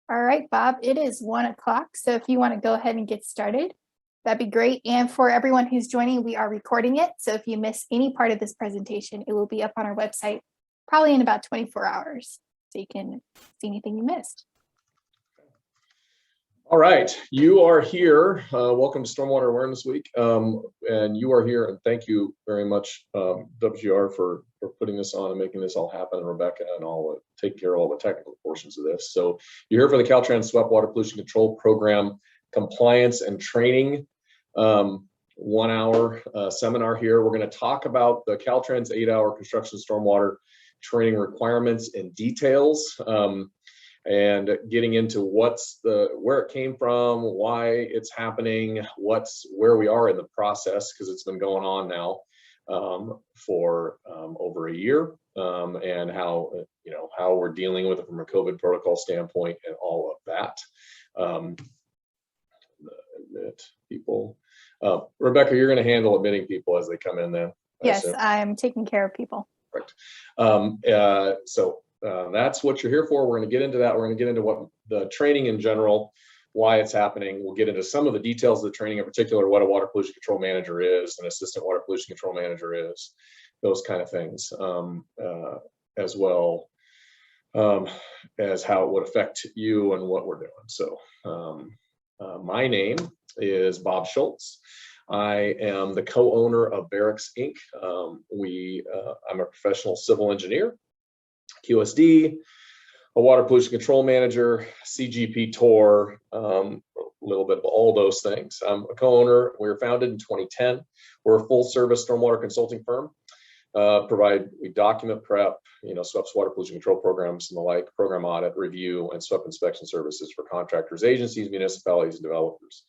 All right, Bob, it is 1 o'clock. So if you want to go ahead and get started, that'd be great. And for everyone who's joining, we are recording it. So if you miss any part of this presentation, it will be up on our website probably in about 24 hours. So you can see anything you missed. All right, you are here. Welcome to Stormwater Awareness Week. And you are here, and thank you very much, WGR, for putting this on and making this all happen, and Rebecca and all take care of all the technical portions of this. So you're here for the Caltrans SWEP Water Pollution Control Program Compliance and Training 1 hour seminar here. We're going to talk about the Caltrans 8-hour construction stormwater training requirements and details. And getting into where it came from, why it's happening, where we are in the process, because it's been going on now for over a year, and how we're dealing with it from a COVID protocol standpoint and all of that. Admit people. Rebecca, you're going to handle admitting people as they come in then? Yes, I'm taking care of people. Correct. That's what you're here for. We're going to get into that. We're going to get into what the training in general, why it's happening. We'll get into some of the details of the training, in particular, what a water pollution control manager is, an assistant water pollution control manager is, those kind of things, as well as how it would affect you and what we're doing. So my name is Bob Schultz. I am the co-owner of Barracks Inc. I'm a professional civil engineer, QSD, a water pollution control manager, CGP tour, a little bit of all those things. I'm a co-owner. We were founded in 2010. We're a full service stormwater consulting firm. We document prep, SWEP's water pollution control programs and the like, program audit, review, and SWEP inspection services for contractors, agencies, municipalities, and developers.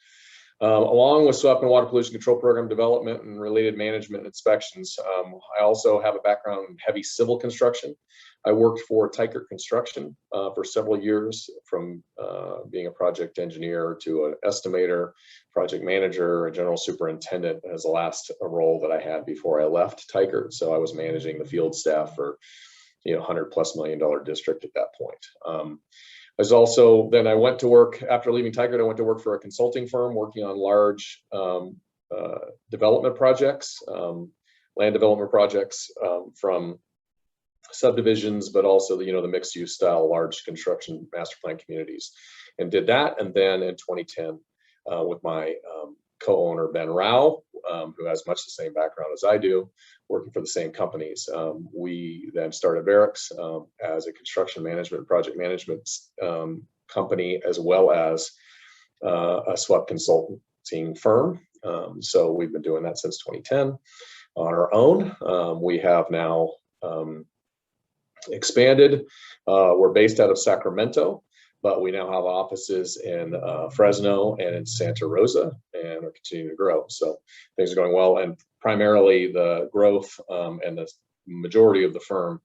Along with SWEP and water pollution control program development and related management and inspections, I also have a background in heavy civil construction. I worked for Teichert Construction for several years, from being a project engineer to an estimator, project manager, a general superintendent as the last role that I had before I left Teichert. So I was managing the field staff for $100+ million district at that point. Then I went to work, after leaving Teichert, I went to work for a consulting firm working on large development projects, land development projects, from subdivisions, but also the mixed use style large construction master plan communities, and did that. And then in 2010, with my co-owner Ben Rao, who has much the same background as I do, working for the same companies, we then started Varix as a construction management and project management company, as well as a SWEP consulting firm. So we've been doing that since 2010 on our own. We have now expanded. We're based out of Sacramento, but we now have offices in Fresno and in Santa Rosa, and we're continuing to grow. So things are going well, and primarily the growth and the majority of the firm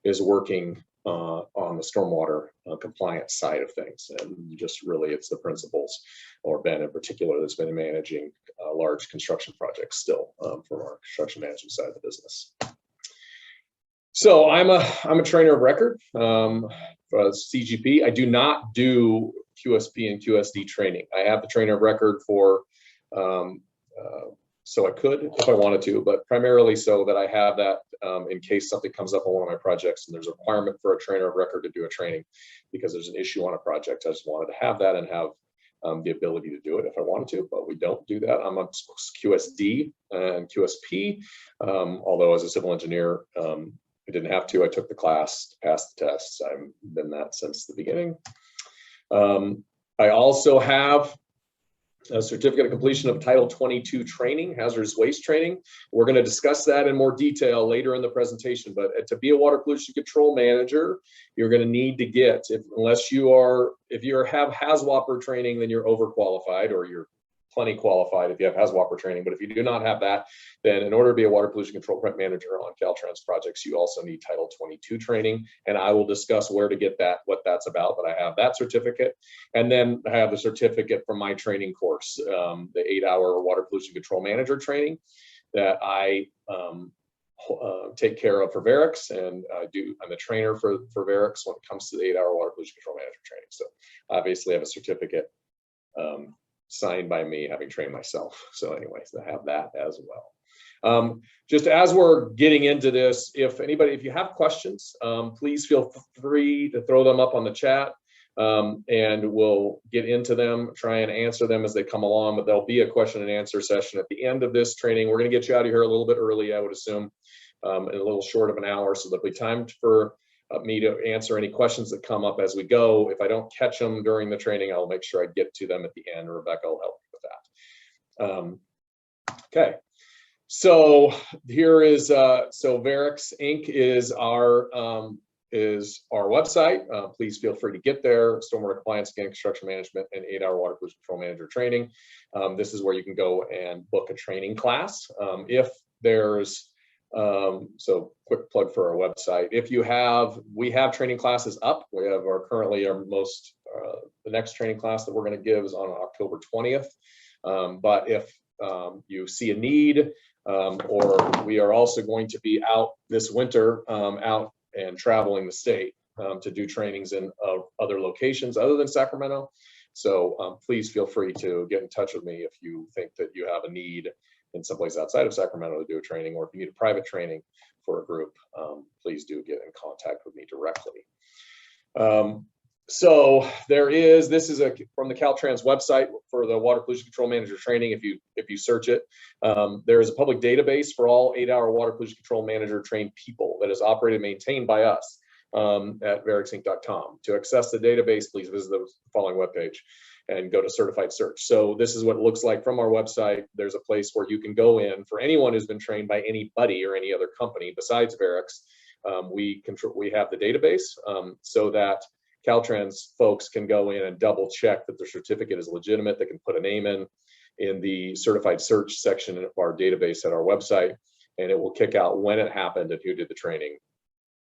is working on the stormwater compliance side of things. And just really, it's the principals, or Ben in particular, that's been managing large construction projects still from our construction management side of the business. So I'm a trainer of record for CGP. I do not do QSP and QSD training. I have the trainer of record for, so I could if I wanted to, but primarily so that I have that in case something comes up on one of my projects and there's a requirement for a trainer of record to do a training because there's an issue on a project. I just wanted to have that and have the ability to do it if I wanted to, but we don't do that. I'm on QSD and QSP, although as a civil engineer, I didn't have to. I took the class to pass the tests. I've been that since the beginning. I also have a certificate of completion of Title 22 training, hazardous waste training. We're going to discuss that in more detail later in the presentation. But to be a water pollution control manager, you're going to need to get, if you have HAZWOPER training, then you're overqualified, or you're plenty qualified if you have HAZWOPER training. But if you do not have that, then in order to be a water pollution control prep manager on Caltrans projects, you also need Title 22 training. And I will discuss where to get that, what that's about. But I have that certificate. And then I have the certificate from my training course, the 8-hour water pollution control manager training that I take care of for Varix, and I'm a trainer for Varix when it comes to the 8-hour water pollution control manager training. So obviously I have a certificate signed by me, having trained myself. So anyways, I have that as well. Just as we're getting into this, if you have questions, please feel free to throw them up on the chat, and we'll get into them, try and answer them as they come along. But there'll be a question and answer session at the end of this training. We're going to get you out of here a little bit early, I would assume, in a little short of an hour, so there'll be time for me to answer any questions that come up as we go. If I don't catch them during the training, I'll make sure I get to them at the end. Rebecca will help you with that. Okay. So here is, so Varix Inc. is our website. Please feel free to get there. Stormwater compliance, again, construction management, and 8-hour water pollution control manager training. This is where you can go and book a training class. If there's, so quick plug for our website. We have training classes up. We have the next training class that we're going to give is on October 20th. But if you see a need, or we are also going to be out this winter, out and traveling the state to do trainings in other locations other than Sacramento. So please feel free to get in touch with me if you think that you have a need in someplace outside of Sacramento to do a training, or if you need a private training for a group, please do get in contact with me directly. So this is from the Caltrans website for the water pollution control manager training. If you search it, there is a public database for all 8-hour water pollution control manager trained people that is operated and maintained by us at varixinc.com. To access the database, please visit the following webpage and go to certified search. So this is what it looks like from our website. There's a place where you can go in for anyone who's been trained by anybody or any other company besides Varix. We have the database so that Caltrans folks can go in and double check that their certificate is legitimate. They can put a name in the certified search section of our database at our website, and it will kick out when it happened and who did the training,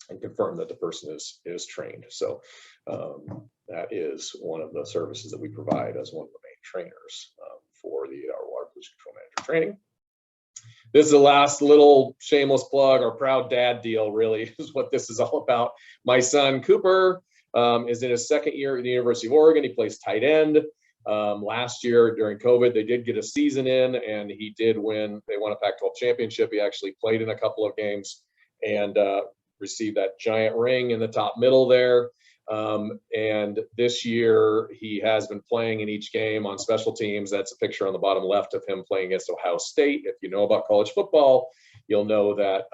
and confirm that the person is trained. So that is one of the services that we provide as one of the main trainers for the 8-hour water pollution control manager training. This is the last little shameless plug. Our proud dad deal really is what this is all about. My son Cooper is in his second year at the University of Oregon. He plays tight end. Last year during COVID, they did get a season in, and he did win. They won a Pac-12 championship. He actually played in a couple of games and received that giant ring in the top middle there. And this year he has been playing in each game on special teams. That's a picture on the bottom left of him playing against Ohio State. If you know about college football, you'll know that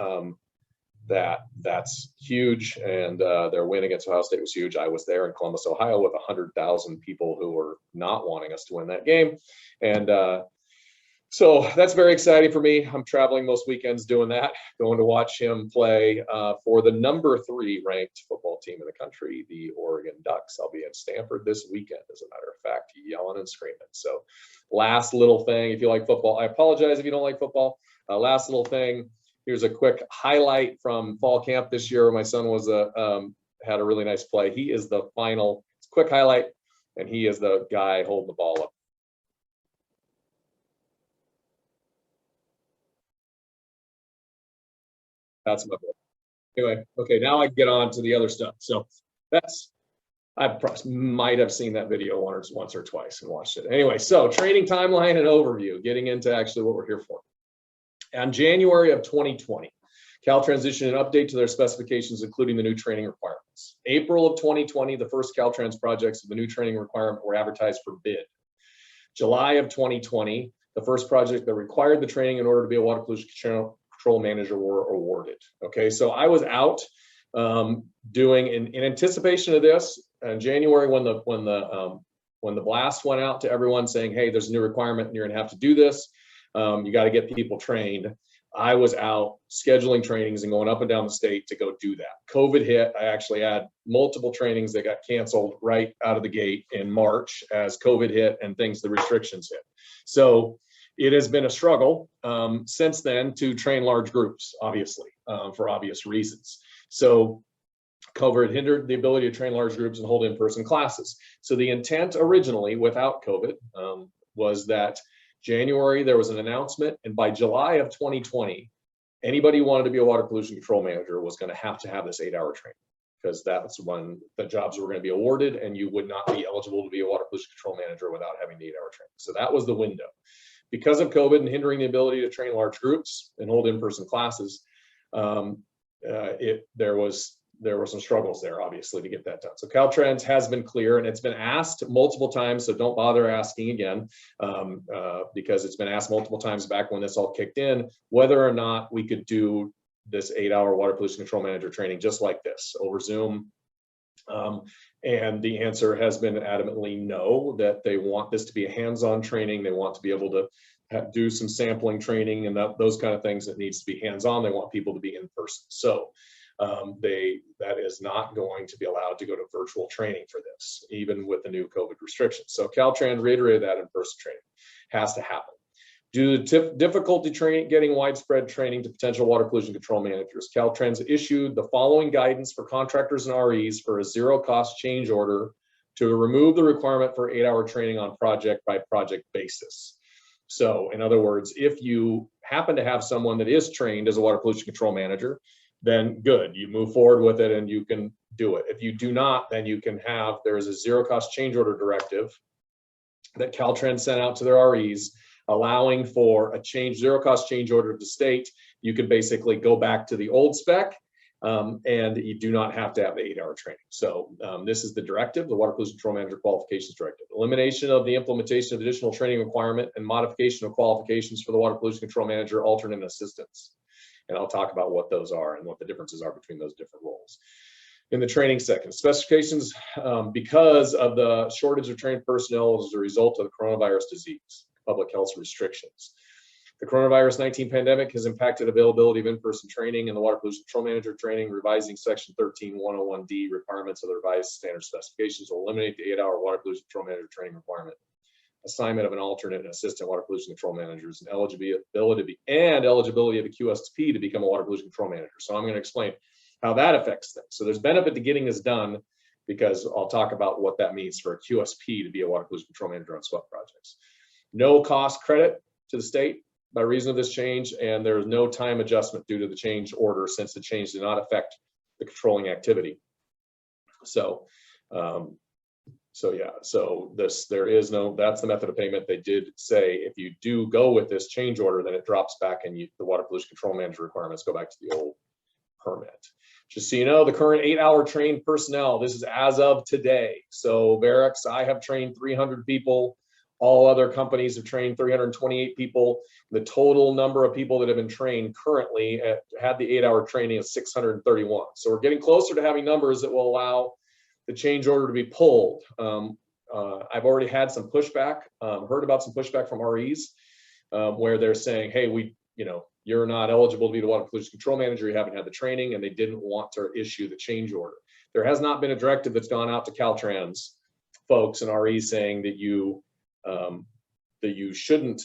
that's huge, and their win against Ohio State was huge. I was there in Columbus, Ohio, with 100,000 people who were not wanting us to win that game, and so that's very exciting for me. I'm traveling most weekends doing that, going to watch him play for the number 3 ranked football team in the country, the Oregon Ducks. I'll be in Stanford this weekend, as a matter of fact, yelling and screaming. So last little thing, if you like football, I apologize if you don't like football. Last little thing, here's a quick highlight from fall camp this year. My son was had a really nice play. He is the final, quick highlight, and he is the guy holding the ball up. That's my book. Anyway, okay, now I can get on to the other stuff. So I might have seen that video once or twice and watched it. Anyway, so training timeline and overview, getting into actually what we're here for. On January of 2020, Caltrans issued an update to their specifications, including the new training requirements. April of 2020, the first Caltrans projects of the new training requirement were advertised for bid. July of 2020, the first project that required the training in order to be a water pollution control manager were awarded. Okay, so I was out doing in anticipation of this in January when the blast went out to everyone saying, hey, there's a new requirement and you're gonna have to do this. You got to get people trained. I was out scheduling trainings and going up and down the state to go do that. COVID hit. I actually had multiple trainings that got canceled right out of the gate in March as COVID hit and the restrictions hit. So it has been a struggle since then to train large groups, obviously, for obvious reasons. So COVID hindered the ability to train large groups and hold in-person classes. So the intent originally, without COVID, was that January there was an announcement, and by July of 2020, anybody who wanted to be a water pollution control manager was going to have this 8-hour training, because that's when the jobs were going to be awarded, and you would not be eligible to be a water pollution control manager without having the 8-hour training. So that was the window. Because of COVID and hindering the ability to train large groups and hold in-person classes, there were some struggles there, obviously, to get that done. So Caltrans has been clear, and it's been asked multiple times, so don't bother asking again, because it's been asked multiple times back when this all kicked in, whether or not we could do this 8-hour water pollution control manager training just like this over Zoom. And the answer has been adamantly no, that they want this to be a hands-on training. They want to be able to do some sampling training and those kind of things. That needs to be hands-on. They want people to be in person. So that is not going to be allowed to go to virtual training for this, even with the new COVID restrictions. So Caltrans reiterated that in-person training has to happen. Due to difficulty getting widespread training to potential water pollution control managers, Caltrans issued the following guidance for contractors and REs for a zero-cost change order to remove the requirement for 8-hour training on project-by-project basis. So in other words, if you happen to have someone that is trained as a water pollution control manager, then good, you move forward with it and you can do it. If you do not, then you can there is a zero-cost change order directive that Caltrans sent out to their REs, allowing for a zero-cost change order to state you can basically go back to the old spec, and you do not have to have the 8-hour training. So this is the directive, the Water Pollution Control Manager Qualifications Directive. Elimination of the implementation of additional training requirement and modification of qualifications for the Water Pollution Control Manager alternate assistants. And I'll talk about what those are and what the differences are between those different roles. In the training second, specifications, because of the shortage of trained personnel as a result of the coronavirus disease, public health restrictions. The coronavirus 19 pandemic has impacted availability of in-person training and the water pollution control manager training. Revising section 13101D requirements of the revised standard specifications will eliminate the 8-hour water pollution control manager training requirement. Assignment of an alternate and assistant water pollution control managers and eligibility of a QSP to become a water pollution control manager. So I'm going to explain how that affects things. So there's benefit to getting this done, because I'll talk about what that means for a QSP to be a water pollution control manager on SWEP projects. No cost credit to the state by reason of this change, and there is no time adjustment due to the change order, since the change did not affect the controlling activity. So, there is no, that's the method of payment. They did say if you do go with this change order, then it drops back and the water pollution control manager requirements go back to the old permit. Just so you know, the current 8-hour trained personnel, this is as of today. So Varix, I have trained 300 people. All other companies have trained 328 people. The total number of people that have been trained currently had the 8-hour training is 631. So we're getting closer to having numbers that will allow the change order to be pulled. I've already had some pushback, heard about some pushback from REs where they're saying, hey, you're not eligible to be the water pollution control manager, you haven't had the training, and they didn't want to issue the change order. There has not been a directive that's gone out to Caltrans folks and REs saying that you shouldn't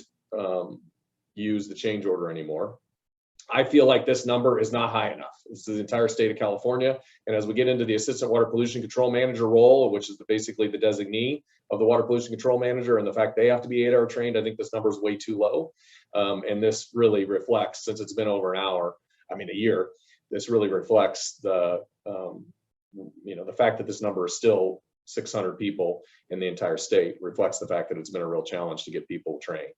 use the change order anymore. I feel like this number is not high enough. This is the entire state of California. And as we get into the assistant water pollution control manager role, which is basically the designee of the water pollution control manager, and the fact they have to be 8-hour trained, I think this number is way too low. And this really reflects, since it's been over a year, this really reflects the fact that this number is still 600 people in the entire state, reflects the fact that it's been a real challenge to get people trained.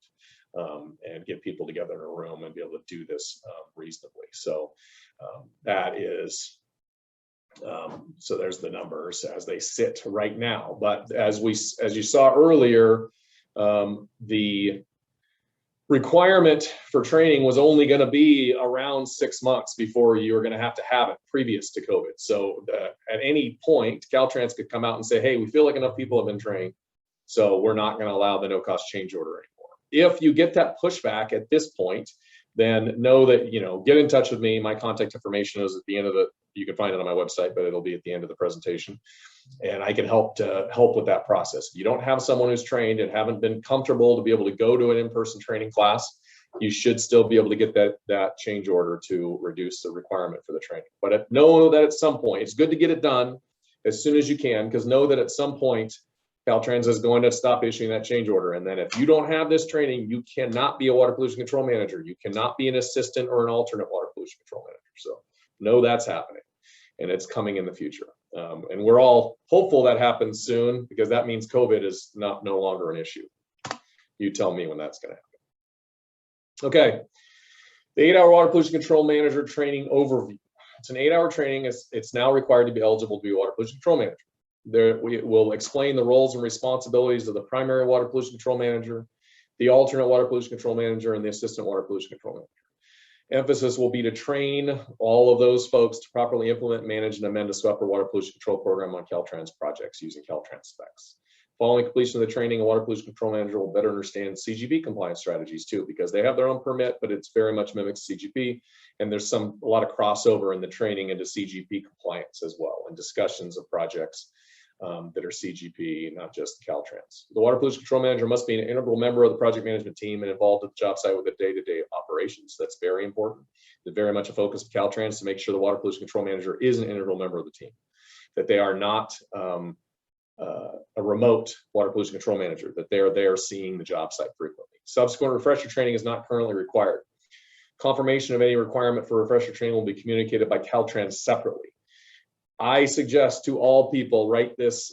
And get people together in a room and be able to do this reasonably. So so there's the numbers as they sit right now. But as you saw earlier, the requirement for training was only going to be around 6 months before you were going to have it previous to COVID. So at any point, Caltrans could come out and say, hey, we feel like enough people have been trained, so we're not going to allow the no-cost change order anymore. If you get that pushback at this point, then know that, get in touch with me. My contact information is at the end of you can find it on my website, but it'll be at the end of the presentation. And I can help with that process. If you don't have someone who's trained and haven't been comfortable to be able to go to an in-person training class, you should still be able to get that change order to reduce the requirement for the training. But know that at some point, it's good to get it done as soon as you can, because know that at some point, Caltrans is going to stop issuing that change order. And then if you don't have this training, you cannot be a water pollution control manager. You cannot be an assistant or an alternate water pollution control manager. So know that's happening, and it's coming in the future. And we're all hopeful that happens soon, because that means COVID is no longer an issue. You tell me when that's going to happen. Okay, the 8-hour water pollution control manager training overview. It's an 8-hour training. It's now required to be eligible to be a water pollution control manager. There, we will explain the roles and responsibilities of the primary water pollution control manager, the alternate water pollution control manager, and the assistant water pollution control manager. Emphasis will be to train all of those folks to properly implement, manage, and amend a SWEPR water pollution control program on Caltrans projects using Caltrans specs. Following completion of the training, a water pollution control manager will better understand CGP compliance strategies too, because they have their own permit, but it's very much mimics CGP. And there's a lot of crossover in the training into CGP compliance as well, and discussions of projects that are CGP, not just Caltrans. The water pollution control manager must be an integral member of the project management team and involved at the job site with the day-to-day operations. That's very important. It's very much a focus of Caltrans to make sure the water pollution control manager is an integral member of the team, that they are not a remote water pollution control manager, that they're there seeing the job site frequently. Subsequent refresher training is not currently required. Confirmation of any requirement for refresher training will be communicated by Caltrans separately. I suggest to all people, write this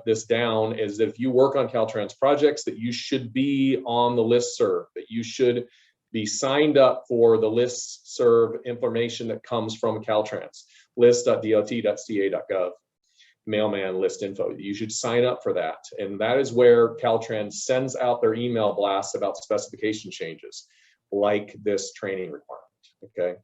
this down, is that if you work on Caltrans projects, that you should be on the listserv, that you should be signed up for the listserv information that comes from Caltrans, list.dot.ca.gov, mailman list info. You should sign up for that. And that is where Caltrans sends out their email blasts about specification changes, like this training requirement, okay?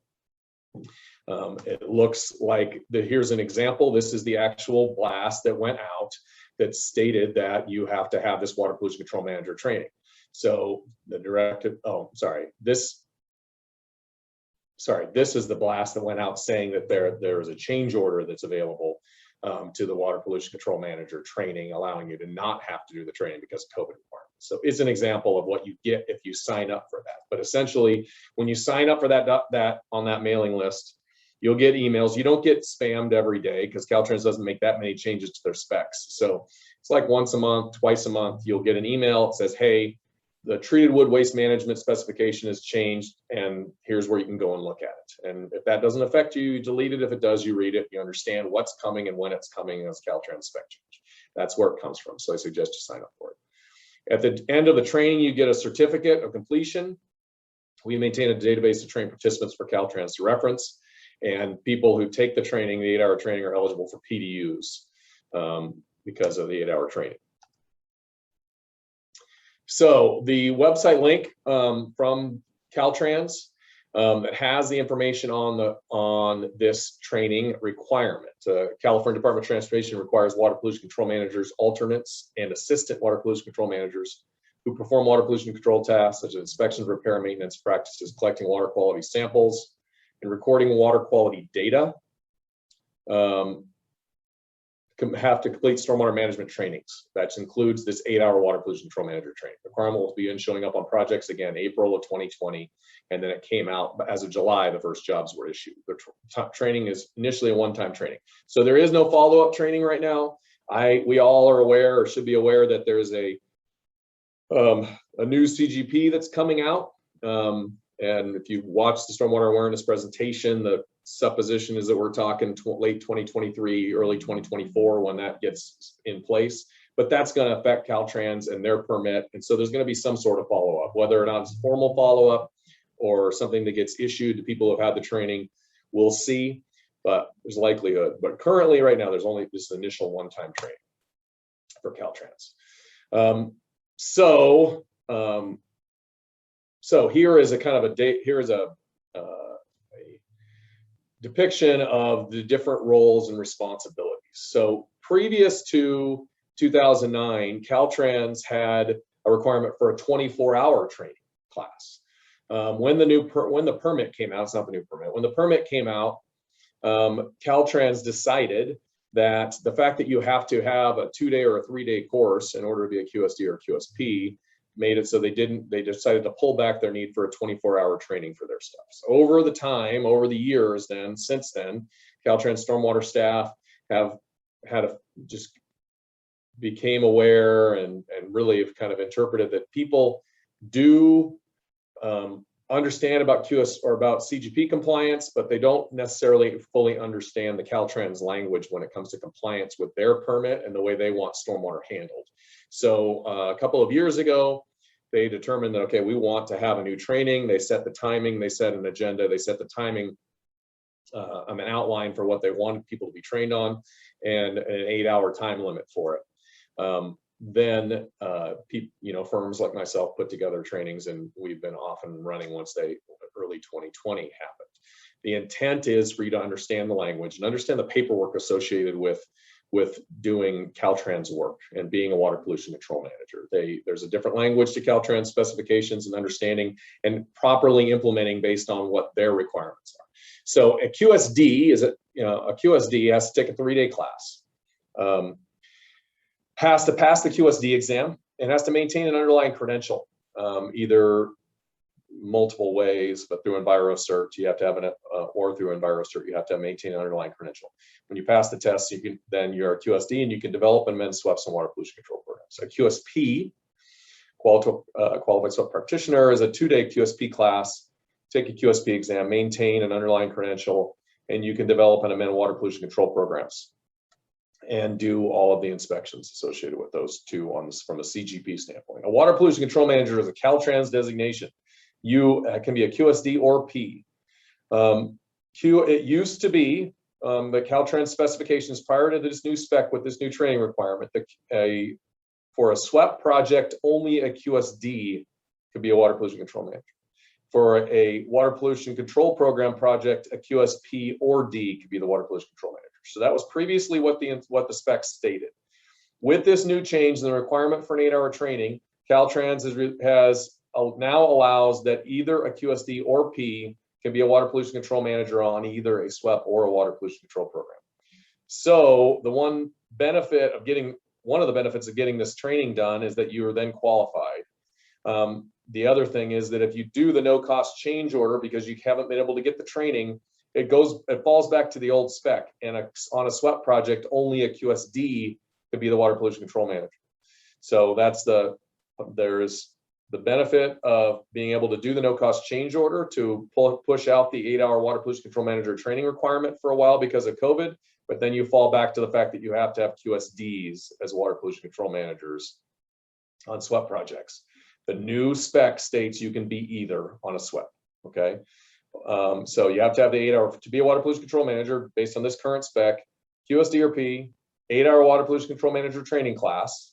It looks like here's an example. This is the actual blast that went out that stated that you have to have this water pollution control manager training. So the directive, this is the blast that went out saying that there is a change order that's available to the water pollution control manager training, allowing you to not have to do the training because of COVID requirements. So it's an example of what you get if you sign up for that. But essentially, when you sign up for that on that mailing list, you'll get emails. You don't get spammed every day because Caltrans doesn't make that many changes to their specs. So it's like once a month, twice a month, you'll get an email that says, hey, the treated wood waste management specification has changed, and here's where you can go and look at it. And if that doesn't affect you, you delete it. If it does, you read it. You understand what's coming and when it's coming as Caltrans spec change. That's where it comes from. So I suggest you sign up for it. At the end of the training, you get a certificate of completion. We maintain a database of trained participants for Caltrans to reference. And people who take the training, the 8-hour training, are eligible for PDUs because of the 8-hour training. So the website link from Caltrans that has the information on this training requirement. California Department of Transportation requires water pollution control managers, alternates, and assistant water pollution control managers who perform water pollution control tasks such as inspections, repair, maintenance practices, collecting water quality samples, and recording water quality data. Have to complete stormwater management trainings. That includes this 8-hour water pollution control manager training. The requirement will be in showing up on projects again, April of 2020, and then it came out as of July, the first jobs were issued. The training is initially a one-time training. So there is no follow-up training right now. We all are aware, or should be aware, that there's a new CGP that's coming out. And if you watch the stormwater awareness presentation, the supposition is that we're talking late 2023, early 2024 when that gets in place. But that's going to affect Caltrans and their permit. And so there's going to be some sort of follow-up, whether or not it's formal follow-up or something that gets issued to people who have had the training. We'll see, but there's likelihood. But currently, right now, there's only this initial one-time training for Caltrans. So here is a kind of a depiction of the different roles and responsibilities. So previous to 2009, Caltrans had a requirement for a 24-hour training class. When the permit came out, it's not the new permit. When the permit came out, Caltrans decided that the fact that you have to have a 2-day or a 3-day course in order to be a QSD or a QSP made it so they decided to pull back their need for a 24-hour training for their stuff. So over the years since then, Caltrans stormwater staff have had just became aware and really have kind of interpreted that people do understand about QS or about CGP compliance, but they don't necessarily fully understand the Caltrans language when it comes to compliance with their permit and the way they want stormwater handled. So a couple of years ago, they determined that, okay, we want to have a new training. They set the timing, they set an agenda, they set the timing, an outline for what they wanted people to be trained on, and an 8-hour time limit for it. Then firms like myself put together trainings, and we've been off and running once early 2020 happened. The intent is for you to understand the language and understand the paperwork associated with doing Caltrans work and being a water pollution control manager. There's a different language to Caltrans specifications, and understanding and properly implementing based on what their requirements are. So a QSD a QSD has to take a 3-day class. Has to pass the QSD exam and has to maintain an underlying credential, either multiple ways, but through EnviroCert, you have to have or through EnviroCert, you have to maintain an underlying credential. When you pass the test, then you're a QSD and you can develop and amend SWEPs and water pollution control programs. A QSP, Qualified SWEP Practitioner, is a 2-day QSP class. Take a QSP exam, maintain an underlying credential, and you can develop and amend water pollution control programs and do all of the inspections associated with those two from a CGP standpoint. A water pollution control manager is a Caltrans designation. You can be a QSD or P. It used to be the Caltrans specifications prior to this new spec with this new training requirement. For a SWEP project, only a QSD could be a water pollution control manager. For a water pollution control program project, a QSP or D could be the water pollution control manager. So that was previously what the specs stated. With this new change and the requirement for an 8-hour training, Caltrans now allows that either a QSD or P can be a water pollution control manager on either a SWEP or a water pollution control program. So one of the benefits of getting this training done is that you are then qualified. The other thing is that if you do the no-cost change order because you haven't been able to get the training, it falls back to the old spec. And on a SWEP project, only a QSD could be the water pollution control manager. So there's the benefit of being able to do the no-cost change order to push out the 8-hour water pollution control manager training requirement for a while because of COVID, but then you fall back to the fact that you have to have QSDs as water pollution control managers on SWEP projects. The new spec states you can be either on a SWEP, okay? So you have to have the 8-hour to be a water pollution control manager based on this current spec, QSD or P, 8-hour water pollution control manager training class,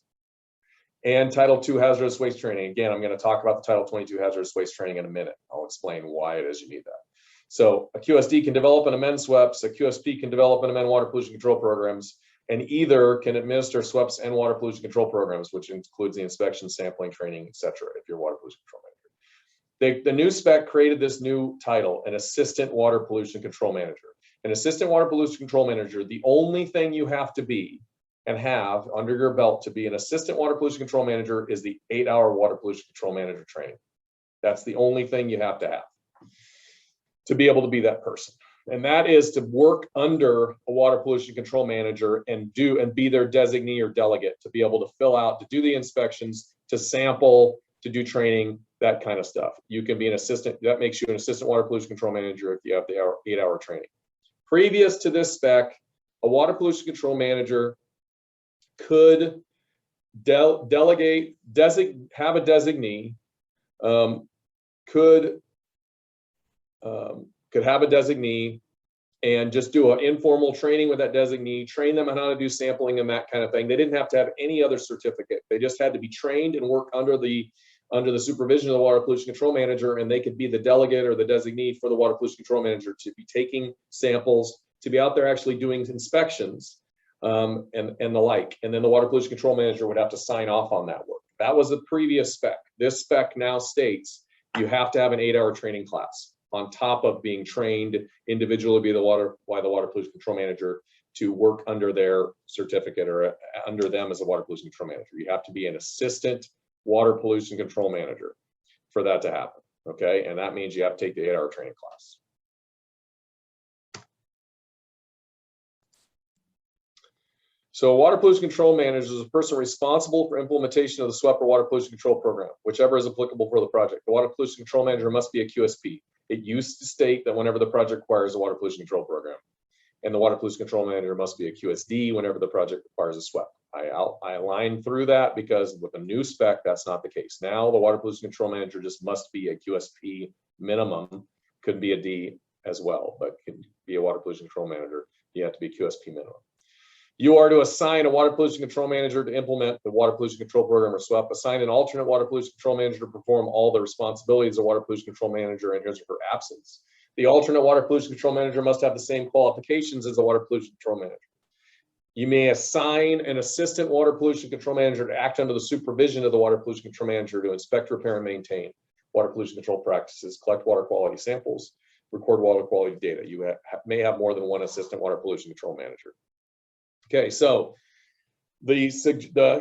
and Title II hazardous waste training. Again, I'm going to talk about the Title 22 hazardous waste training in a minute. I'll explain why it is you need that. So a QSD can develop and amend SWEPs, a QSP can develop and amend water pollution control programs, and either can administer SWEPs and water pollution control programs, which includes the inspection, sampling, training, etc. if you're a water pollution control manager. The new spec created this new title, an assistant water pollution control manager. An assistant water pollution control manager, the only thing you have to be and have under your belt to be an assistant water pollution control manager is the 8-hour water pollution control manager training. That's the only thing you have to be able to be that person. And that is to work under a water pollution control manager and be their designee or delegate to be able to fill out, to do the inspections, to sample, to do training, that kind of stuff. You can be an assistant, that makes you an assistant water pollution control manager if you have the 8-hour training. Previous to this spec, a water pollution control manager could have a designee, could have a designee and just do an informal training with that designee, train them on how to do sampling and that kind of thing. They didn't have to have any other certificate. They just had to be trained and work under the supervision of the water pollution control manager, and they could be the delegate or the designee for the water pollution control manager to be taking samples, to be out there actually doing inspections and the like. And then the water pollution control manager would have to sign off on that work. That was the previous spec. This spec now states you have to have an 8-hour training class on top of being trained individually by the water pollution control manager to work under their certificate or under them as a water pollution control manager. You have to be an assistant water pollution control manager for that to happen, okay? And that means you have to take the 8-hour training class. So a water pollution control manager is a person responsible for implementation of the SWEP or water pollution control program, whichever is applicable for the project. The water pollution control manager must be a QSP. It used to state that whenever the project requires a water pollution control program, and the water pollution control manager must be a QSD whenever the project requires a SWEP. I aligned through that because with a new spec, that's not the case. Now the water pollution control manager just must be a QSP minimum, could be a D as well, but can be a water pollution control manager. You have to be QSP minimum. You are to assign a water pollution control manager to implement the water pollution control program or SWEP. Assign an alternate water pollution control manager to perform all the responsibilities of water pollution control manager in his or her absence. The alternate water pollution control manager must have the same qualifications as the water pollution control manager. You may assign an assistant water pollution control manager to act under the supervision of the water pollution control manager to inspect, repair, and maintain water pollution control practices, collect water quality samples, record water quality data. You may have more than one assistant water pollution control manager. Okay, so the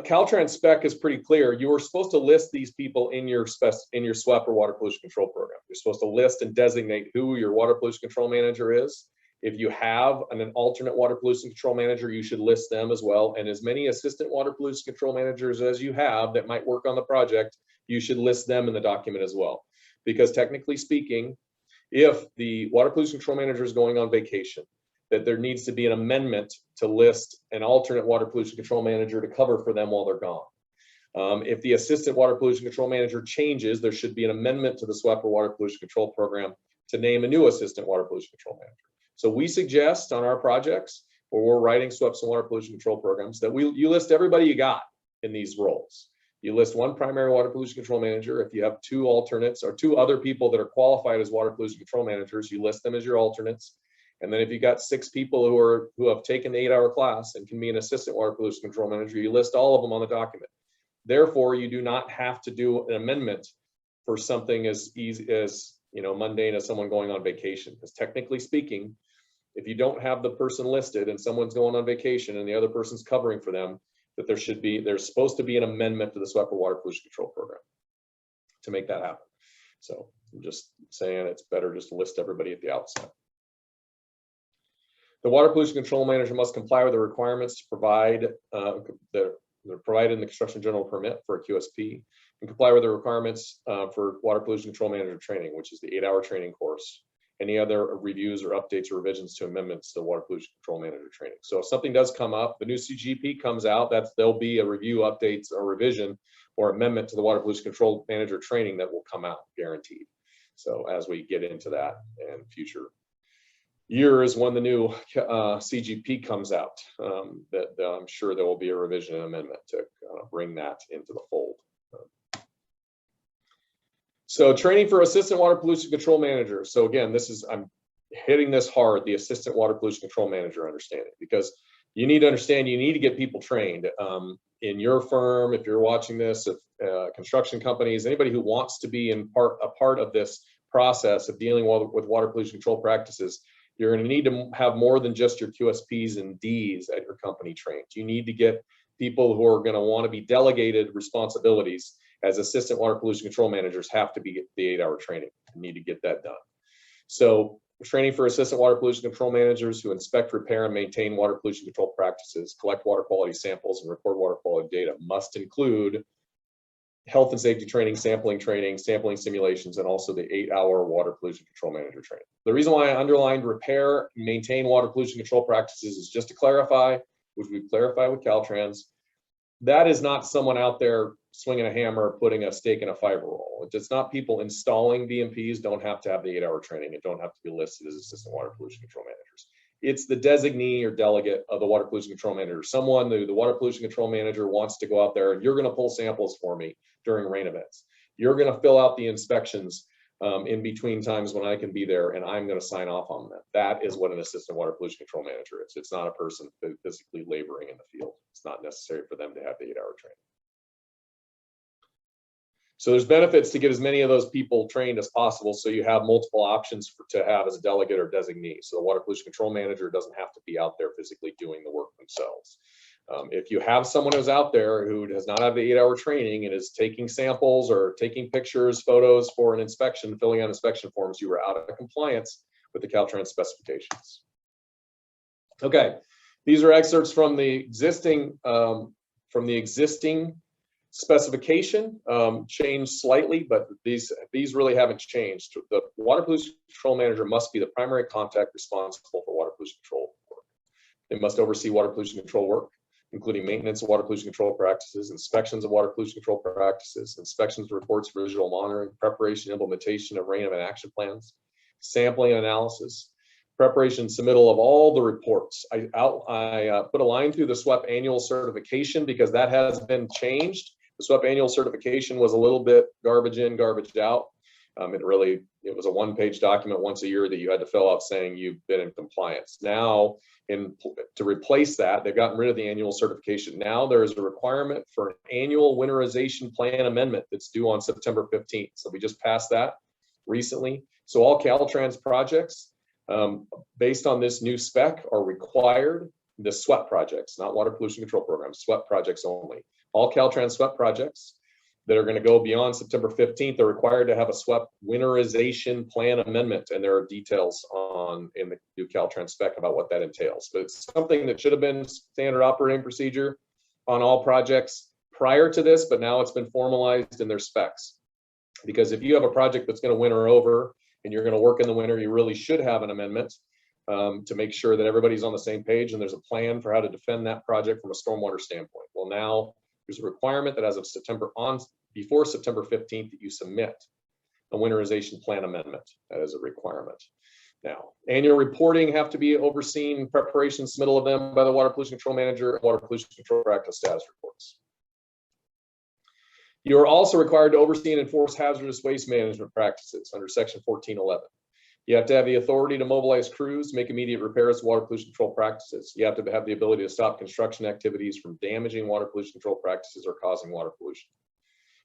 Caltrans spec is pretty clear. You are supposed to list these people in your SWEP or water pollution control program. You're supposed to list and designate who your water pollution control manager is. If you have an alternate water pollution control manager, you should list them as well. And as many assistant water pollution control managers as you have that might work on the project, you should list them in the document as well. Because technically speaking, if the water pollution control manager is going on vacation, that there needs to be an amendment to list an alternate water pollution control manager to cover for them while they're gone. If the assistant water pollution control manager changes, there should be an amendment to the SWEP or water pollution control program to name a new assistant water pollution control manager. So we suggest on our projects where we're writing SWEPs and water pollution control programs that you list everybody you got in these roles. You list one primary water pollution control manager. If you have two alternates or two other people that are qualified as water pollution control managers, you list them as your alternates. And then if you got 6 people who have taken the 8-hour class and can be an assistant water pollution control manager, you list all of them on the document. Therefore, you do not have to do an amendment for something as easy as, mundane as someone going on vacation. Because technically speaking, if you don't have the person listed and someone's going on vacation and the other person's covering for them, that there's supposed to be an amendment to the SWEP or water pollution control program to make that happen. So I'm just saying it's better just to list everybody at the outset. The water pollution control manager must comply with the requirements to provide that are provided in the construction general permit for a QSP, and comply with the requirements for water pollution control manager training, which is the 8-hour training course. Any other reviews or updates or revisions to amendments to the water pollution control manager training. So if something does come up, the new CGP comes out, there'll be a review, updates, or revision or amendment to the water pollution control manager training that will come out, guaranteed. So as we get into that in future years when the new CGP comes out, that I'm sure there will be a revision and amendment to bring that into the fold. So training for assistant water pollution control manager. So again, I'm hitting this hard, the assistant water pollution control manager understanding, because you need to understand, you need to get people trained in your firm. If you're watching this, if construction companies, anybody who wants to be a part of this process of dealing with water pollution control practices, you're going to need to have more than just your QSPs and Ds at your company trained. You need to get people who are going to want to be delegated responsibilities as assistant water pollution control managers have to be the 8-hour training. You need to get that done. So training for assistant water pollution control managers who inspect, repair, and maintain water pollution control practices, collect water quality samples, and record water quality data must include health and safety training, sampling simulations, and also the 8-hour water pollution control manager training. The reason why I underlined repair and maintain water pollution control practices is just to clarify, which we clarify with Caltrans, that is not someone out there swinging a hammer, putting a stake in a fiber roll. It's not people installing BMPs don't have to have the 8-hour training. It don't have to be listed as assistant water pollution control managers. It's the designee or delegate of the water pollution control manager, someone who the water pollution control manager wants to go out there and you're going to pull samples for me during rain events. You're going to fill out the inspections in between times when I can be there, and I'm going to sign off on that. That is what an assistant water pollution control manager is. It's not a person physically laboring in the field. It's not necessary for them to have the 8-hour training. So there's benefits to get as many of those people trained as possible, so you have multiple options to have as a delegate or designee. So the water pollution control manager doesn't have to be out there physically doing the work themselves. If you have someone who's out there who does not have the 8-hour training and is taking samples or taking pictures, photos for an inspection, filling out inspection forms, you are out of compliance with the Caltrans specifications. Okay, These are excerpts from the existing specification, changed slightly, but these really haven't changed. The water pollution control manager must be the primary contact responsible for water pollution control work. They must oversee water pollution control work, including maintenance of water pollution control practices, inspections of water pollution control practices, inspections, reports, visual monitoring, preparation, implementation of rain event action plans, sampling and analysis, preparation, submittal of all the reports. I put a line through the SWEP annual certification because that has been changed. The SWEP annual certification was a little bit garbage in, garbage out. It was a one-page document once a year that you had to fill out saying you've been in compliance. Now, to replace that, they've gotten rid of the annual certification. Now there is a requirement for an annual winterization plan amendment that's due on September 15th. So we just passed that recently. So all Caltrans projects, based on this new spec, are required. The SWEP projects, not water pollution control programs, SWEP projects only. All Caltrans SWEP projects that are going to go beyond September 15th are required to have a SWEP winterization plan amendment, and there are details in the new Caltrans spec about what that entails. But it's something that should have been standard operating procedure on all projects prior to this, but now it's been formalized in their specs. Because if you have a project that's going to winter over and you're going to work in the winter, you really should have an amendment to make sure that everybody's on the same page and there's a plan for how to defend that project from a stormwater standpoint. Well, now there's a requirement that as of before September 15th, that you submit a winterization plan amendment. That is a requirement. Now, annual reporting have to be overseen, preparation, submittal of them by the water pollution control manager, and water pollution control practice status reports. You are also required to oversee and enforce hazardous waste management practices under section 1411. You have to have the authority to mobilize crews, make immediate repairs to water pollution control practices. You have to have the ability to stop construction activities from damaging water pollution control practices or causing water pollution.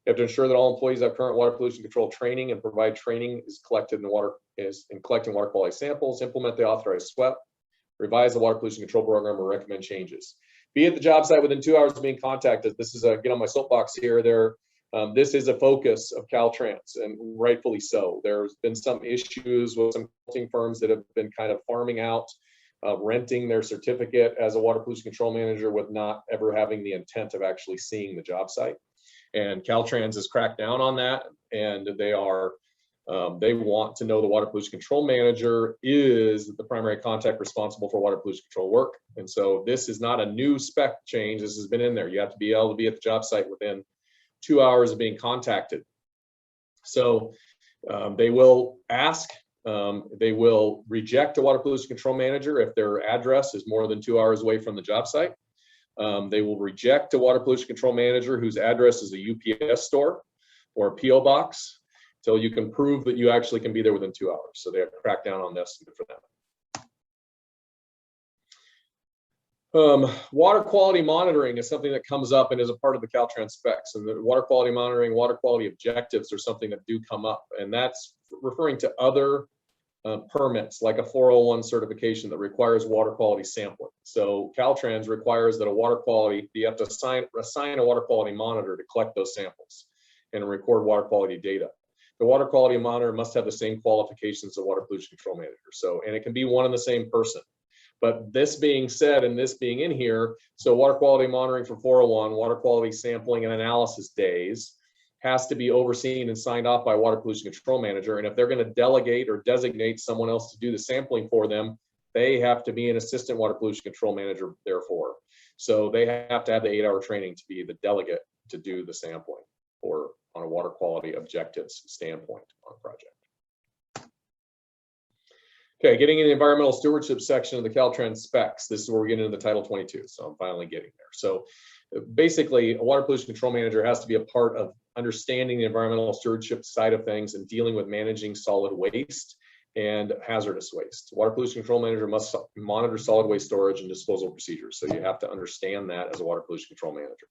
You have to ensure that all employees have current water pollution control training and provide training in collecting water quality samples, implement the authorized SWEP, revise the water pollution control program, or recommend changes. Be at the job site within 2 hours of being contacted. This is get on my soapbox here. This is a focus of Caltrans, and rightfully so. There's been some issues with some consulting firms that have been kind of farming out, renting their certificate as a water pollution control manager with not ever having the intent of actually seeing the job site. And Caltrans has cracked down on that, and they want to know the water pollution control manager is the primary contact responsible for water pollution control work. And so this is not a new spec change. This has been in there. You have to be able to be at the job site within 2 hours of being contacted. So they will ask, they will reject a water pollution control manager if their address is more than 2 hours away from the job site. They will reject a water pollution control manager whose address is a UPS store or a PO box until you can prove that you actually can be there within 2 hours. So they have cracked down on this for them. Water quality monitoring is something that comes up and is a part of the Caltrans specs, and the water quality monitoring, water quality objectives are something that do come up, and that's referring to other permits like a 401 certification that requires water quality sampling. So Caltrans requires that you have to assign a water quality monitor to collect those samples and record water quality data. The water quality monitor must have the same qualifications as a water pollution control manager. So, and it can be one and the same person. But this being said, and this being in here, so water quality monitoring for 401, water quality sampling and analysis days has to be overseen and signed off by a water pollution control manager. And if they're going to delegate or designate someone else to do the sampling for them, they have to be an assistant water pollution control manager, therefore. So they have to have the 8-hour training to be the delegate to do the sampling or on a water quality objectives standpoint on a project. Okay, getting in the environmental stewardship section of the Caltrans specs. This is where we get into the Title 22. So I'm finally getting there. So basically, a water pollution control manager has to be a part of understanding the environmental stewardship side of things and dealing with managing solid waste and hazardous waste. Water pollution control manager must monitor solid waste storage and disposal procedures. So you have to understand that as a water pollution control manager.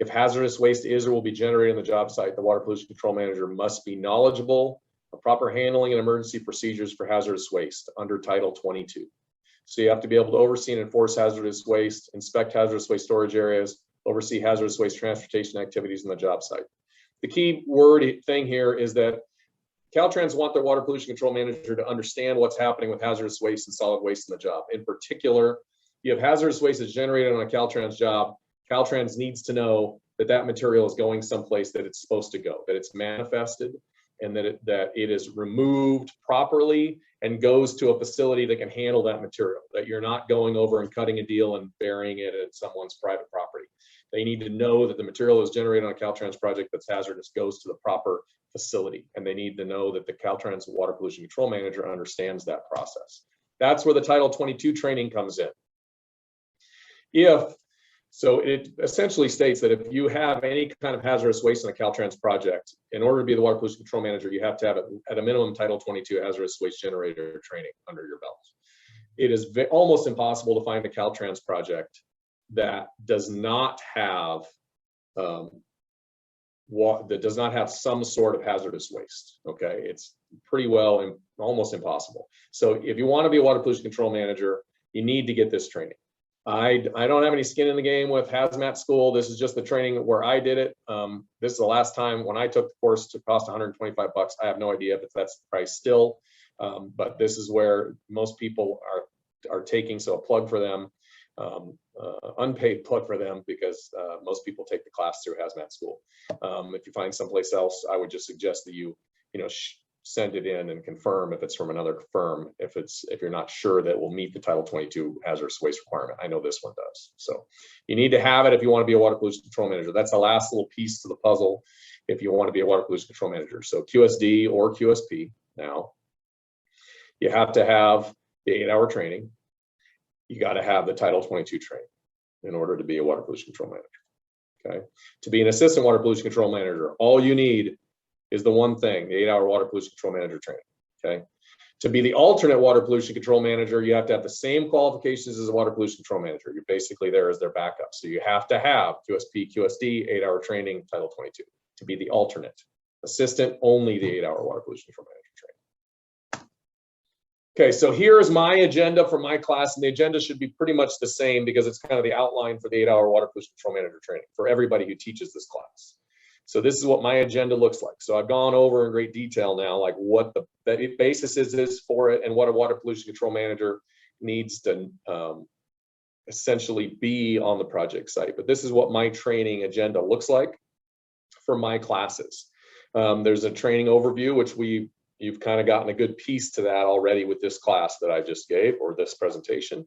If hazardous waste is or will be generated on the job site, the water pollution control manager must be knowledgeable of proper handling and emergency procedures for hazardous waste under Title 22. So you have to be able to oversee and enforce hazardous waste, inspect hazardous waste storage areas, oversee hazardous waste transportation activities on the job site. The key thing here is that Caltrans want their water pollution control manager to understand what's happening with hazardous waste and solid waste in the job. In particular, you have hazardous waste that's generated on a Caltrans job. Caltrans needs to know that that material is going someplace that it's supposed to go, that it's manifested, and that it is removed properly and goes to a facility that can handle that material, that you're not going over and cutting a deal and burying it at someone's private property. They need to know that the material is generated on a Caltrans project that's hazardous goes to the proper facility. And they need to know that the Caltrans water pollution control manager understands that process. That's where the Title 22 training comes in. So it essentially states that if you have any kind of hazardous waste in a Caltrans project, in order to be the water pollution control manager, you have to have at a minimum Title 22 hazardous waste generator training under your belt. It is almost impossible to find a Caltrans project that does not have some sort of hazardous waste. Okay, it's pretty well and almost impossible. So if you want to be a water pollution control manager, you need to get this training. I don't have any skin in the game with hazmat school. This is just the training where I did it. This is the last time when I took the course. It cost $125. I have no idea if that's the price still, but this is where most people are taking. So a plug for them, unpaid plug for them, because most people take the class through hazmat school. If you find someplace else, I would just suggest that you send it in and confirm if it's from another firm, if you're not sure that will meet the Title 22 hazardous waste requirement. I know this one does. So you need to have it if you want to be a water pollution control manager. That's the last little piece to the puzzle if you want to be a water pollution control manager. So QSD or QSP, now you have to have the 8-hour training. You got to have the Title 22 training in order to be a water pollution control manager. Okay, to be an assistant water pollution control manager, all you need is the one thing, the 8-hour water pollution control manager training. Okay, to be the alternate water pollution control manager, you have to have the same qualifications as a water pollution control manager. You're basically there as their backup. So you have to have QSP, QSD, 8-hour training, Title 22 to be the alternate. Assistant, only the 8-hour water pollution control manager training. Okay, so here's my agenda for my class, and the agenda should be pretty much the same because it's kind of the outline for the 8-hour water pollution control manager training for everybody who teaches this class. So this is what my agenda looks like. So I've gone over in great detail now, like what the basis is for it and what a water pollution control manager needs to essentially be on the project site. But this is what my training agenda looks like for my classes. There's a training overview, which you've kind of gotten a good piece to that already with this class that I just gave, or this presentation.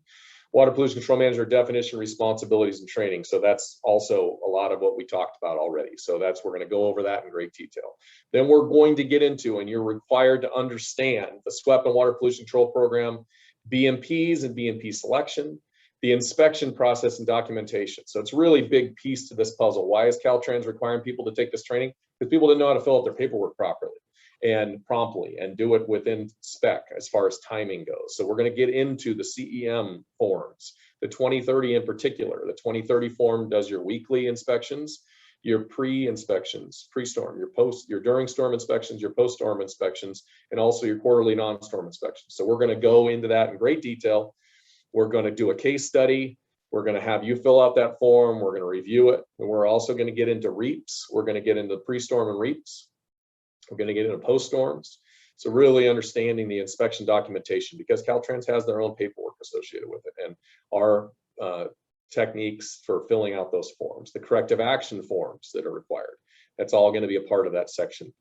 Water pollution control manager definition, responsibilities, and training. So that's also a lot of what we talked about already. So we're going to go over that in great detail. Then we're going to get into, and you're required to understand, the SWEP and water pollution control program, BMPs and BMP selection, the inspection process and documentation. So it's a really big piece to this puzzle. Why is Caltrans requiring people to take this training? Because people didn't know how to fill out their paperwork properly and promptly and do it within spec as far as timing goes. So we're going to get into the CEM forms, the 2030 in particular. The 2030 form does your weekly inspections, your pre-inspections, pre-storm, your during storm inspections, your post-storm inspections, and also your quarterly non-storm inspections. So we're going to go into that in great detail. We're going to do a case study. We're going to have you fill out that form. We're going to review it. And we're also going to get into REAPs. We're going to get into pre-storm and REAPs. We're going to get into post-storms. So really understanding the inspection documentation, because Caltrans has their own paperwork associated with it, and our techniques for filling out those forms, the corrective action forms that are required. That's all going to be a part of that section.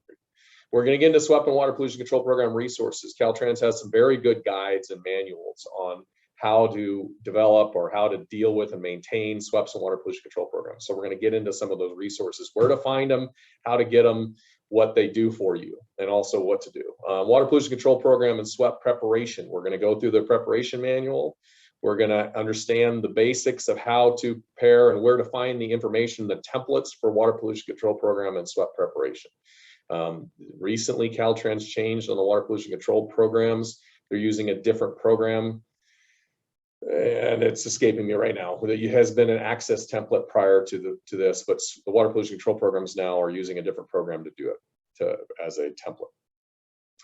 We're going to get into SWEP and water pollution control program resources. Caltrans has some very good guides and manuals on how to develop or how to deal with and maintain SWEPs and water pollution control programs. So we're going to get into some of those resources, where to find them, how to get them, what they do for you, and also what to do. Water pollution control program and SWEP preparation. We're going to go through the preparation manual. We're going to understand the basics of how to prepare and where to find the information, the templates for water pollution control program and SWEP preparation. Recently, Caltrans changed on the water pollution control programs. They're using a different program, and it's escaping me right now. It has been an access template prior to this, but the water pollution control programs now are using a different program to do it as a template.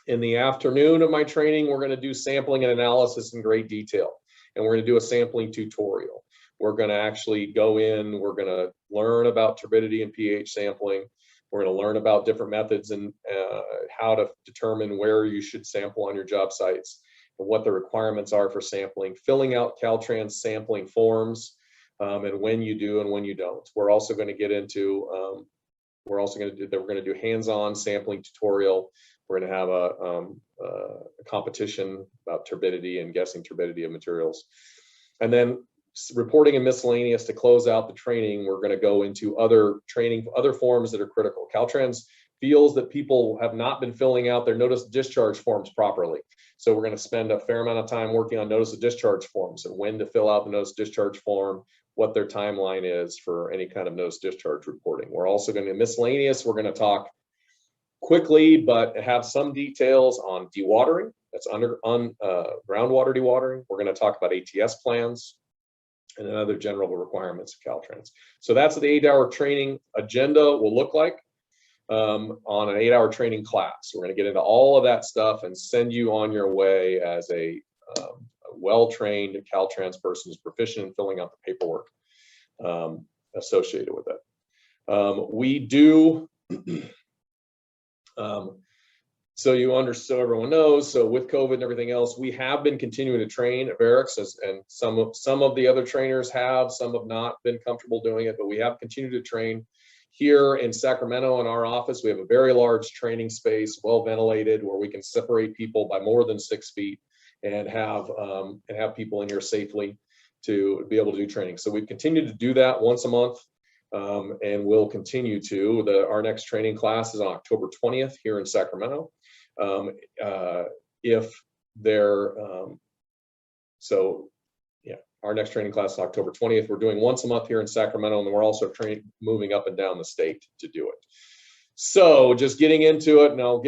In the afternoon of my training, we're going to do sampling and analysis in great detail, and we're going to do a sampling tutorial. We're going to actually go in, we're going to learn about turbidity and pH sampling. We're going to learn about different methods and how to determine where you should sample on your job sites. what the requirements are for sampling, filling out Caltrans sampling forms, and when you do and when you don't. We're also going to get into, we're going to do hands-on sampling tutorial. We're going to have a competition about turbidity and guessing turbidity of materials. And then reporting and miscellaneous to close out the training. We're going to go into other training, other forms that are critical. Caltrans feels that people have not been filling out their notice of discharge forms properly. So we're going to spend a fair amount of time working on notice of discharge forms and when to fill out the notice of discharge form, what their timeline is for any kind of notice of discharge reporting. We're also going to miscellaneous. We're going to talk quickly, but have some details on dewatering. That's groundwater dewatering. We're going to talk about ATS plans and then other general requirements of Caltrans. So that's what the 8-hour training agenda will look like on an 8-hour training class. We're going to get into all of that stuff and send you on your way as a well-trained Caltrans person who's proficient in filling out the paperwork associated with it. We do. So everyone knows, so with COVID and everything else, we have been continuing to train at Varix, and some of the other trainers have, some have not been comfortable doing it, but we have continued to train here in Sacramento in our office. We have a very large training space, well ventilated, where we can separate people by more than 6 feet and have people in here safely to be able to do training. So we've continued to do that once a month. And we'll continue to. Our next training class is on October 20th here in Sacramento. Our next training class is October 20th. We're doing once a month here in Sacramento, and we're also moving up and down the state to do it. So just getting into it, and I'll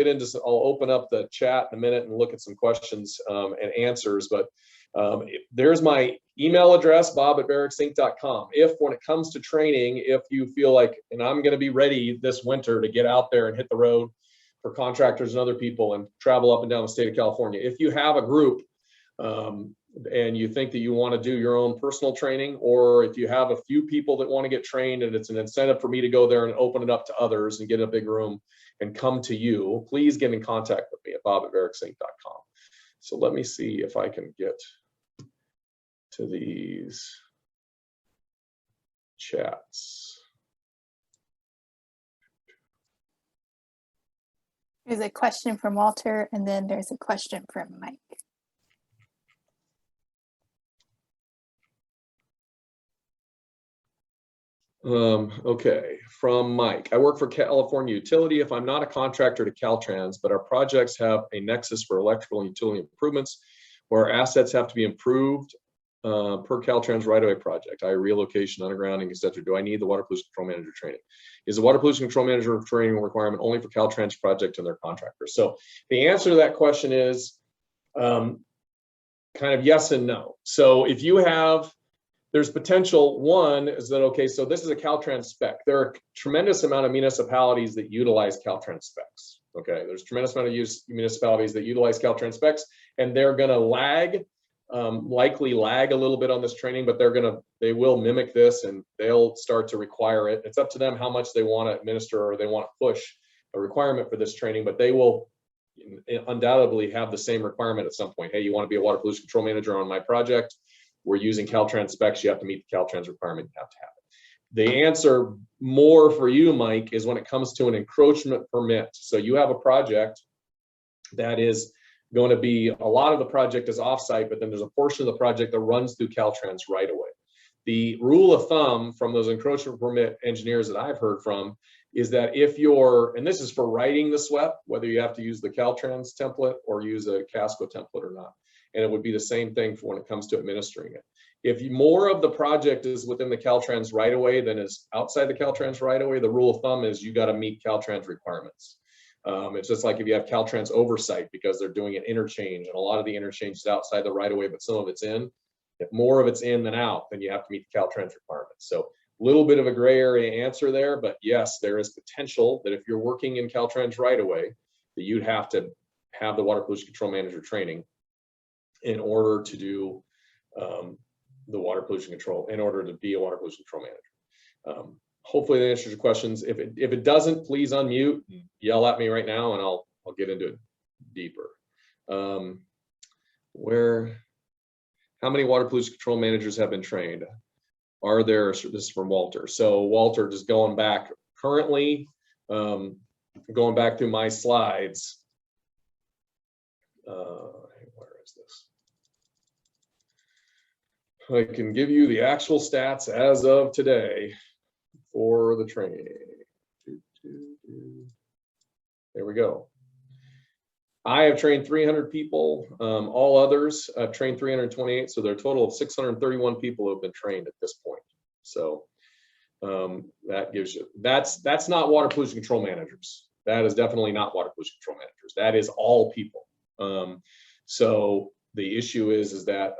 open up the chat in a minute and look at some questions and answers, but there's my email address, bob@barracksinc.com. If when it comes to training, if you feel like, and I'm going to be ready this winter to get out there and hit the road for contractors and other people and travel up and down the state of California, if you have a group and you think that you want to do your own personal training, or if you have a few people that want to get trained and it's an incentive for me to go there and open it up to others and get a big room and come to you, please get in contact with me at bob@barracksinc.com. So let me see if I can get to these chats. There's a question from Walter, and then there's a question from Mike. Okay, from Mike. I work for California Utility. If I'm not a contractor to Caltrans, but our projects have a nexus for electrical and utility improvements where assets have to be improved per Caltrans right-of-way project, i.e. relocation, undergrounding, etc. Do I need the water pollution control manager training? Is the water pollution control manager training requirement only for Caltrans project and their contractors? So the answer to that question is kind of yes and no. So if you have, there's potential. One is that, okay, so this is a Caltrans spec. There are a tremendous amount of municipalities that utilize Caltrans specs. Okay, there's a tremendous amount of municipalities that utilize Caltrans specs, and they're going to likely lag a little bit on this training, but they will mimic this and they'll start to require it. It's up to them how much they want to administer or they want to push a requirement for this training, but they will undoubtedly have the same requirement at some point. Hey, you want to be a water pollution control manager on my project? We're using Caltrans specs. You have to meet the Caltrans requirement. You have to have it. The answer more for you, Mike, is when it comes to an encroachment permit. So you have a project that is going to be, a lot of the project is offsite, but then there's a portion of the project that runs through Caltrans right away. The rule of thumb from those encroachment permit engineers that I've heard from is that if you're, and this is for writing the SWEP, whether you have to use the Caltrans template or use a Casco template or not, and it would be the same thing for when it comes to administering it. If more of the project is within the Caltrans right away than is outside the Caltrans right away, the rule of thumb is you got to meet Caltrans requirements. It's just like if you have Caltrans oversight because they're doing an interchange, and a lot of the interchange is outside the right of way, but some of it's in. If more of it's in than out, then you have to meet the Caltrans requirements. So a little bit of a gray area answer there, but yes, there is potential that if you're working in Caltrans right away, that you'd have to have the water pollution control manager training in order to do the water pollution control, in order to be a water pollution control manager. Hopefully that answers your questions. If it doesn't, please unmute, yell at me right now, and I'll get into it deeper. how many water pollution control managers have been trained? Are there, this is from Walter. So Walter, just going back currently, going back through my slides. Where is this? I can give you the actual stats as of today for the training. There we go. I have trained 300 people. All others have trained 328. So there are a total of 631 people who have been trained at this point. So that gives you, that's not water pollution control managers. That is definitely not water pollution control managers. That is all people. So the issue is that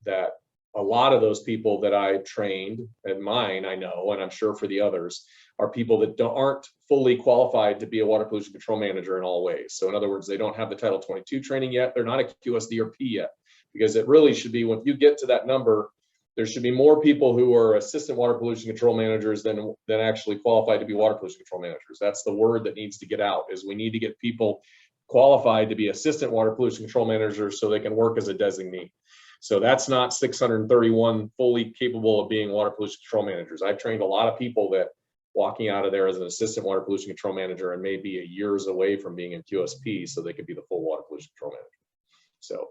that a lot of those people that I trained at mine, I know, and I'm sure for the others, are people that aren't fully qualified to be a water pollution control manager in all ways. So in other words, they don't have the Title 22 training yet. They're not a QSD or P yet, because it really should be, when you get to that number, there should be more people who are assistant water pollution control managers than actually qualified to be water pollution control managers. That's the word that needs to get out, is we need to get people qualified to be assistant water pollution control managers so they can work as a designee. So that's not 631 fully capable of being water pollution control managers. I've trained a lot of people that walking out of there as an assistant water pollution control manager and may be a years away from being in QSP so they could be the full water pollution control manager. So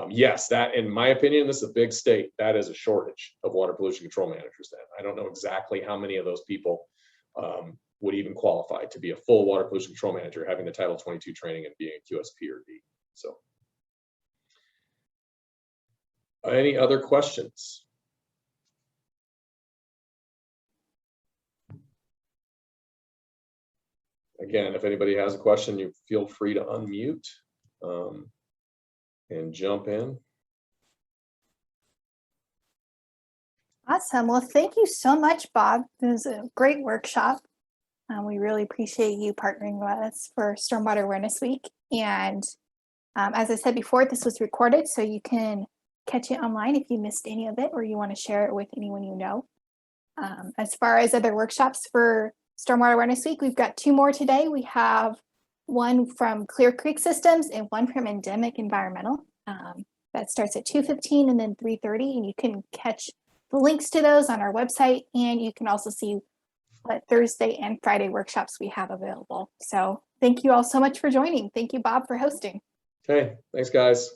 yes, that, in my opinion, this is a big state. That is a shortage of water pollution control managers. Then I don't know exactly how many of those people would even qualify to be a full water pollution control manager, having the Title 22 training and being a QSP or D. So any other questions? Again, if anybody has a question, you feel free to unmute and jump in. Awesome. Well, thank you so much, Bob. It was a great workshop. We really appreciate you partnering with us for Stormwater Awareness Week. And as I said before, this was recorded, so you can catch it online if you missed any of it or you want to share it with anyone you know. As far as other workshops for Stormwater Awareness Week, we've got 2 more today. We have one from Clear Creek Systems and one from Endemic Environmental. That starts at 2:15 and then 3:30, and you can catch the links to those on our website, and you can also see what Thursday and Friday workshops we have available. So thank you all so much for joining. Thank you, Bob, for hosting. Okay, thanks, guys.